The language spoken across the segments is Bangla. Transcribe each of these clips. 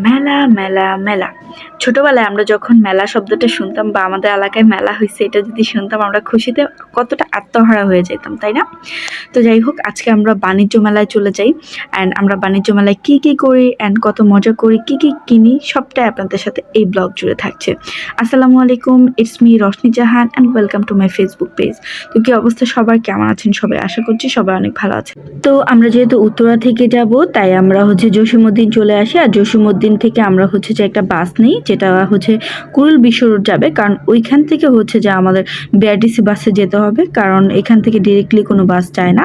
মেলা, মেলা, মেলা। ছোটবেলায় আমরা যখন মেলা শব্দটা শুনতাম বা আমাদের এলাকায় মেলা হইছে এটা যদি শুনতাম আমরা খুশিতে কতটা আত্মহারা হয়ে যেতাম, তাই না? তো যাই হোক আজকে আমরা বাণিজ্য মেলায় চলে যাই অ্যান্ড আমরা বাণিজ্য মেলায় কি করি অ্যান্ড কত মজা করি, কি কিনি সবটাই আপনাদের সাথে এই ব্লগ জুড়ে থাকছে। আসসালামু আলাইকুম, it's me Roshni Jahan and welcome to my Facebook page. তো কি অবস্থা সবার, কেমন আছেন সবাই? আশা করছি সবাই অনেক ভালো আছে। তো আমরা যেহেতু উত্তরা থেকে যাব তাই আমরা জসীমউদ্দিন চলে আসি, আর জসীমউদ্দিন থেকে আমরা যে একটা বাস নেই যেটা কুড়িল বিশ্ব রোড যাবে, কারণ ওইখান থেকে যে আমাদের বিআরটিসি বাসে যেতে হবে, কারণ এখান থেকে ডিরেক্টলি কোনো বাস যায় না।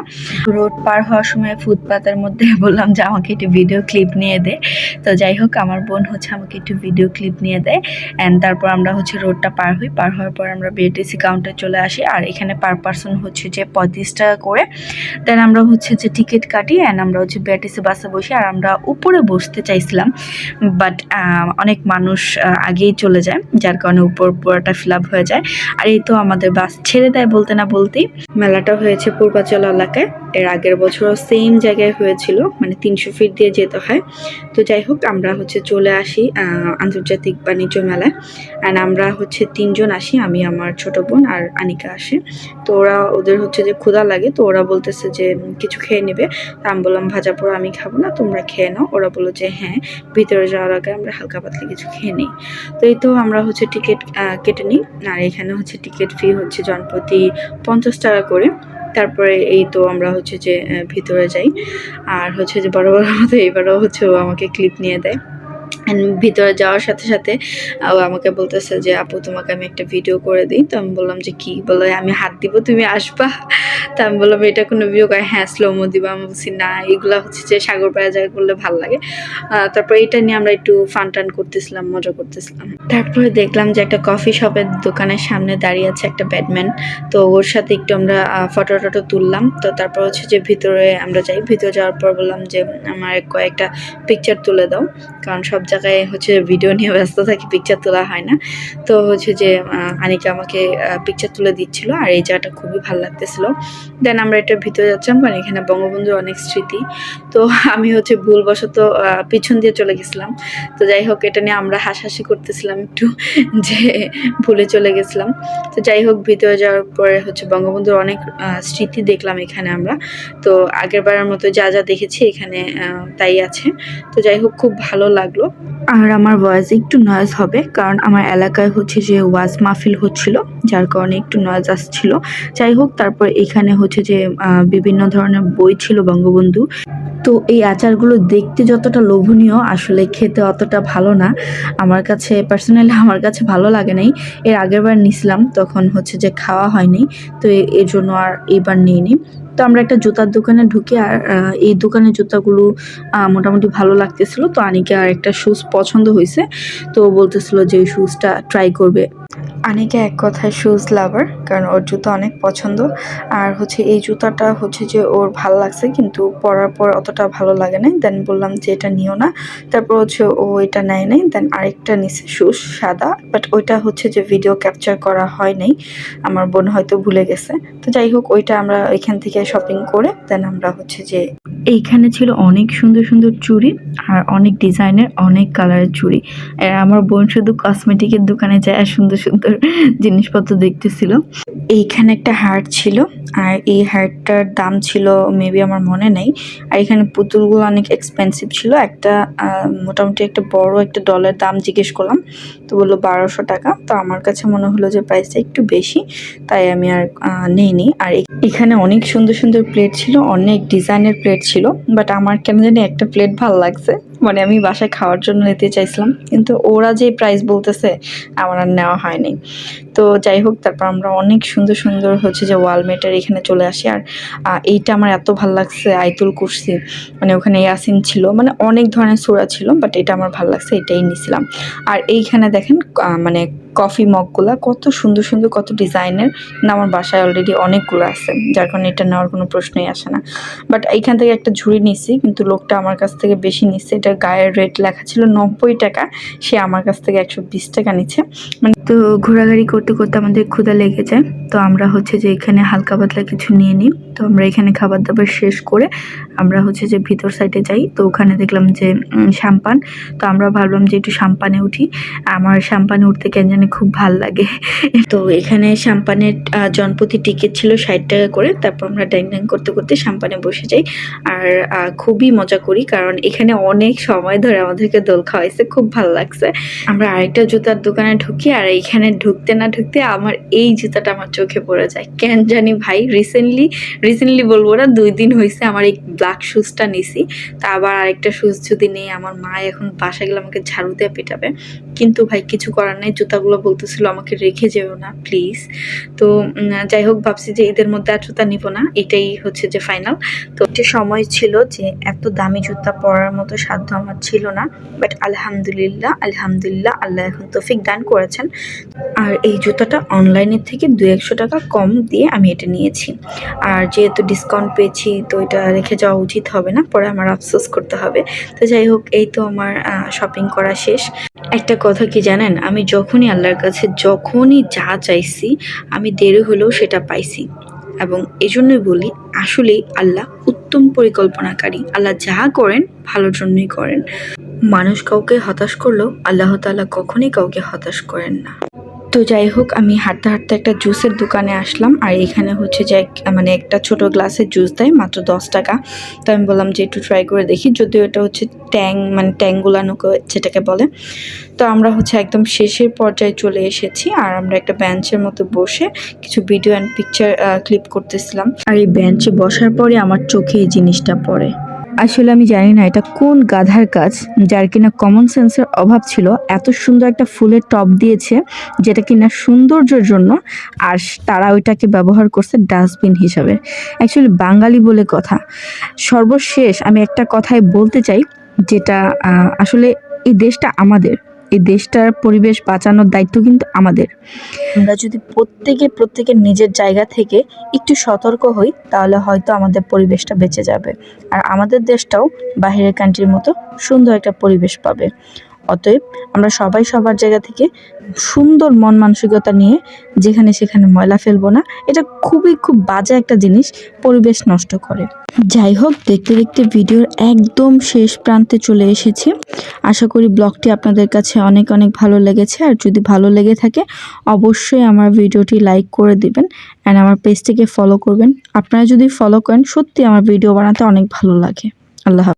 রোড পার হওয়ার সময় ফুটপাতের মধ্যে বললাম যে আমাকে একটু ভিডিও ক্লিপ নিয়ে দে। তো যাই হোক আমার বোন আমাকে একটু ভিডিও ক্লিপ নিয়ে দেয় অ্যান্ড তারপর আমরা রোডটা পার হই। পার হওয়ার পর আমরা বিআরটিসি কাউন্টার চলে আসি, আর এখানে পার পার্সন যে 35 টাকা করে। দেন আমরা যে টিকিট কাটি অ্যান্ড আমরা বিআরটিসি বাসে বসি, আর আমরা উপরে বসতে চাইছিলাম বাট অনেক মানুষ আগেই চলে যায়, যার কারণে উপর পুরোটা ফিল আপ হয়ে যায়। আর এই তো আমাদের বাস ছেড়ে দেয় বলতে না বলতেই। মেলাটা হয়েছে পূর্বাচল এলাকায়, এর আগের বছরও সেম জায়গায় হয়েছিল, মানে 300 ফিট দিয়ে যেতে হয়। তো যাই হোক আমরা চলে আসি আন্তর্জাতিক বাণিজ্য মেলায় অ্যান্ড আমরা 3জন আসি, আমি আমার ছোট বোন আর আনিকা আসে। তো ওদের যে ক্ষুধা লাগে, তো ওরা বলতেছে যে কিছু খেয়ে নেবে। আমি বললাম ভাজা পোড়া আমি খাবো না, তোমরা খেয়ে নাও। ওরা বললো যে হ্যাঁ, ভিতরে যাওয়ার আগে আমরা হালকা পাতলা কিছু খেয়ে নিই। তো এই তো আমরা টিকিট কেটে নিই, আর এখানে টিকিট ফি জনপ্রতি 50 টাকা করে। তারপরে এই তো আমরা যে ভিতরে যাই, আর যে বড় মতো এবারও ও আমাকে ক্লিপ নিয়ে দেয়। ভিতরে যাওয়ার সাথে সাথে ও আমাকে বলতেছে যে আপু তোমাকে আমি একটা ভিডিও করে দিই। তো আমি বললাম যে কি? বলে আমি হাত দিব, তুমি আসবা। তো আমি বললাম এটা কোনো ভিডিও করে? হ্যাঁ, স্লোমো দিবা। আমি বলছি না, এগুলা যে সাগর পাড়া জায়গা করলে ভালো লাগে। তারপর এটা নিয়ে আমরা একটু ফান টান করতেছিলাম, মজা করতেছিলাম। তারপরে দেখলাম যে একটা কফি শপের দোকানের সামনে দাঁড়িয়ে আছে একটা ব্যাটম্যান। তো ওর সাথে একটু আমরা ফটো টটো তুললাম। তো তারপর যে ভিতরে আমরা যাই। ভিতরে যাওয়ার পর বললাম যে আমার কয়েকটা পিকচার তুলে দাও, কারণ সব জায়গায় ভিডিও নিয়ে ব্যস্ত থাকি, পিকচার তোলা হয় না। তো যে আনিকা আমাকে পিকচার তুলে দিচ্ছিল, আর এই জায়গাটা খুবই ভালো লাগতেছিল। দেন আমরা এটার ভিতরে যাচ্ছিলাম, কারণ এখানে বঙ্গবন্ধুর অনেক স্মৃতি। তো আমি ভুলবশত পিছন দিয়ে চলে গেছিলাম। তো যাই হোক এটা নিয়ে আমরা হাসাহাসি করতেছিলাম একটু, যে ভুলে চলে গেছিলাম। তো যাই হোক ভিতরে যাওয়ার পরে বঙ্গবন্ধুর অনেক স্মৃতি দেখলাম এখানে আমরা। তো আগের বারের মতো যা দেখেছি এখানে তাই আছে। তো যাই হোক খুব ভালো লাগলো। আর আমার ভয়েস একটু নয়েজ হবে, কারণ আমার এলাকায় যে ওয়াজ মাহফিল হচ্ছিল, যার কারণে একটু নয়েজ আসছিল। যাই হোক তারপর এখানে যে বিভিন্ন ধরনের বই ছিল বঙ্গবন্ধু। তো এই আচারগুলো দেখতে যতটা লোভনীয়, আসলে খেতে অতটা ভালো না। আমার কাছে পার্সোনালি আমার কাছে ভালো লাগে নাই। এর আগের বার নিছিলাম, তখন যে খাওয়া হয়নি। তো এর জন্য আর এবার নিইনি। তো আমরা একটা জুতার দোকানে ঢুকি, আর এই দোকানের জুতাগুলো মোটামুটি ভালো লাগতেছিল। তো আনিকা আর একটা শুজ পছন্দ হয়েছে, তো বলতেছিল যে ওই শুজটা ট্রাই করবে। আনিকা এক কথায় শুজ লাভার, কারণ ওর জুতো অনেক পছন্দ। আর এই জুতাটা যে ওর ভালো লাগছে, কিন্তু পরার পর অতটা ভালো লাগে নাই। দেন বললাম যে এটা নিও না। তারপর ও এটা নেয় নাই। দেন আরেকটা নিছে শুজ সাদা, বাট ওইটা যে ভিডিও ক্যাপচার করা হয় নাই, আমার বোন হয়তো ভুলে গেছে। তো যাই হোক ওইটা আমরা এখান থেকে শপিং করে দেন আমরা যে এইখানে ছিল অনেক সুন্দর সুন্দর চুড়ি, আর অনেক ডিজাইনের অনেক কালারের চুড়ি। আর আমার বোন শুধু কসমেটিকের দোকানে যায় আর সুন্দর সুন্দর জিনিসপত্র দেখতেছিল। এইখানে একটা হার্ট ছিল, আর এই হার্টটার দাম ছিল মেবি আমার মনে নেই। আর এখানে পুতুলগুলো অনেক এক্সপেন্সিভ ছিল। একটা মোটামুটি একটা বড় একটা ডলের দাম জিজ্ঞেস করলাম, তো বললো 1200 টাকা। তো আমার কাছে মনে হলো যে প্রাইসটা একটু বেশি, তাই আমি আর নেইনি। আর এখানে অনেক সুন্দর সুন্দর প্লেট ছিল, অনেক ডিজাইনের প্লেট ছিল, বাট আমার কেন জানি একটা প্লেট ভালো লাগছে, মানে আমি বাসায় খাওয়ার জন্য নিতে চাইছিলাম, কিন্তু ওরা যে প্রাইস বলতেছে আমার আর নেওয়া হয়নি। তো যাই হোক তারপর আমরা অনেক সুন্দর সুন্দর যে ওয়ালমেটের এখানে চলে আসি। আর এইটা আমার এত ভালো লাগছে, আয়াতুল কুরসি, মানে ওখানে ইয়াসিন ছিল, মানে অনেক ধরনের সূরা ছিল, বাট এটা আমার ভালো লাগছে, এটাই নিয়েছিলাম। আর এইখানে দেখেন মানে কফি মগগুলা কত সুন্দর সুন্দর, কত ডিজাইনের। না আমার বাসায় অলরেডি অনেকগুলো আছে, যার কারণে এটা নেওয়ার কোনো প্রশ্নই আসে না। বাট এইখান থেকে একটা ঝুড়ি নিছি, কিন্তু লোকটা আমার কাছ থেকে বেশি নিচ্ছে। এটা গায়ের রেট লেখা ছিল 90 টাকা, সে আমার কাছ থেকে 120 টাকা নিচ্ছে। মানে তো ঘোরাঘুরি করতে করতে করতে আমাদের ক্ষুধা লেগে যায়। তো আমরা হচ্ছে যে এখানে হালকা পাতলা কিছু নিয়ে নিই। তো আমরা এখানে খাবার দাবার শেষ করে আমরা হচ্ছে যে ভিতর সাইডে যাই। তো ওখানে দেখলাম যে সাম্পান। তো আমরা ভাবলাম যে একটু সাম্পানে উঠি। আমার সাম্পানে উঠতে কেন জানি খুব ভাল লাগে। তো এখানে সাম্পানের জনপ্রতি টিকিট ছিল 60 টাকা করে। তারপর আমরা ড্যাং ড্যাং করতে করতে সাম্পানে বসে যাই। আর খুবই মজা করি, কারণ এখানে অনেক সময় ধরে আমাদেরকে দোল খাওয়াইছে, খুব ভালো লাগছে। আমরা আরেকটা জুতার দোকানে ঢুকি, আর এইখানে ঢুকতে না ঢুকতে আমার এই জুতাটা আমার চোখে পড়ে যায় কেন জানি ভাই। রিসেন্টলি বলবো না, 2 দিন হয়েছে আমার এই ব্ল্যাক শুজটা নিছি। তা আবার আরেকটা শুজ যদি নেই, আমার মা এখন বাসায় গেলে আমাকে ঝাড়ু দিয়ে পেটাবে। কিন্তু ভাই কিছু করার নেই, জুতাগুলো বলতেছিল আমাকে রেখে যেও না প্লিজ। তো যাই হোক, ভাবছি যে ঈদের মধ্যে আর জুতা নিব না, এটাই হচ্ছে যে ফাইনাল। তো একটা সময় ছিল যে এত দামি জুতা পরার মতো সাধ্য আমার ছিল না, বাট আলহামদুলিল্লাহ আল্লাহ এখন তৌফিক দান করেছেন। আর এই জুতাটা অনলাইনের থেকে 200-100 টাকা কম দিয়ে আমি এটা নিয়েছি। আর যেহেতু ডিসকাউন্ট পেয়েছি, তো এটা রেখে যাওয়া উচিত হবে না, পরে আমার আফসোস করতে হবে। তো যাই হোক, এই তো আমার শপিং করা শেষ। একটা কথা কি জানেন, আমি যখনই আল্লাহর কাছে যখনই যা চাইছি, আমি দেরি হলেও সেটা পাইছি। এবং এজন্যই বলি, আসলেই আল্লাহ উত্তম পরিকল্পনাকারী। আল্লাহ যা করেন ভালোর জন্যই করেন। মানুষ কাউকে হতাশ করলেও আল্লাহ তাআলা কখনোই কাউকে হতাশ করেন না। তো যাই হোক, আমি হাঁটতে হাঁটতে একটা জুসের দোকানে আসলাম। আর এখানে হচ্ছে যে মানে একটা ছোট গ্লাসের জুস দেয় মাত্র 10 টাকা। তো আমি বললাম যে একটু ট্রাই করে দেখি, যদিও এটা হচ্ছে ট্যাঙ্গুলানো যেটাকে বলে। তো আমরা হচ্ছে একদম শেষের পর্যায়ে চলে এসেছি, আর আমরা একটা বেঞ্চের মতো বসে কিছু ভিডিও অ্যান্ড পিকচার ক্লিপ করতেছিলাম। আর এই বেঞ্চে বসার পরে আমার চোখে এই জিনিসটা পড়ে। আসলে আমি জানি না এটা কোন গাধার কাজ, যার কিনা কমন সেন্সের অভাব ছিল, এত সুন্দর একটা ফুলের টব দিয়েছে যেটা কিনা সৌন্দর্যের জন্য, আর তারা ওইটাকে ব্যবহার করছে ডাস্টবিন হিসাবে। অ্যাকচুয়ালি বাঙালি বলে কথা। সর্বশেষ আমি একটা কথাই বলতে চাই, যেটা আসলে এই দেশটা আমাদের, এই দেশটার পরিবেশ বাঁচানোর দায়িত্ব কিন্তু আমাদের। আমরা যদি প্রত্যেকের নিজের জায়গা থেকে একটু সতর্ক হই, তাহলে হয়তো আমাদের পরিবেশটা বেঁচে যাবে, আর আমাদের দেশটাও বাহিরের কান্ট্রির মতো সুন্দর একটা পরিবেশ পাবে। অতএব আমরা সবাই সবার জায়গা থেকে সুন্দর মন মানসিকতা নিয়ে যেখানে সেখানে ময়লা ফেলবো না। এটা খুব বাজে একটা জিনিস, পরিবেশ নষ্ট করে। যাই হোক, দেখতে দেখতে ভিডিওর একদম শেষ প্রান্তে চলে এসেছি। আশা করি ব্লগটি আপনাদের কাছে অনেক ভালো লেগেছে। আর যদি ভালো লেগে থাকে, অবশ্যই আমার ভিডিওটি লাইক করে দিবেন অ্যান্ড আমার পেজটিকে ফলো করবেন। আপনারা যদি ফলো করেন, সত্যি আমার ভিডিও বানাতে অনেক ভালো লাগে। আল্লাহ হাফেজ।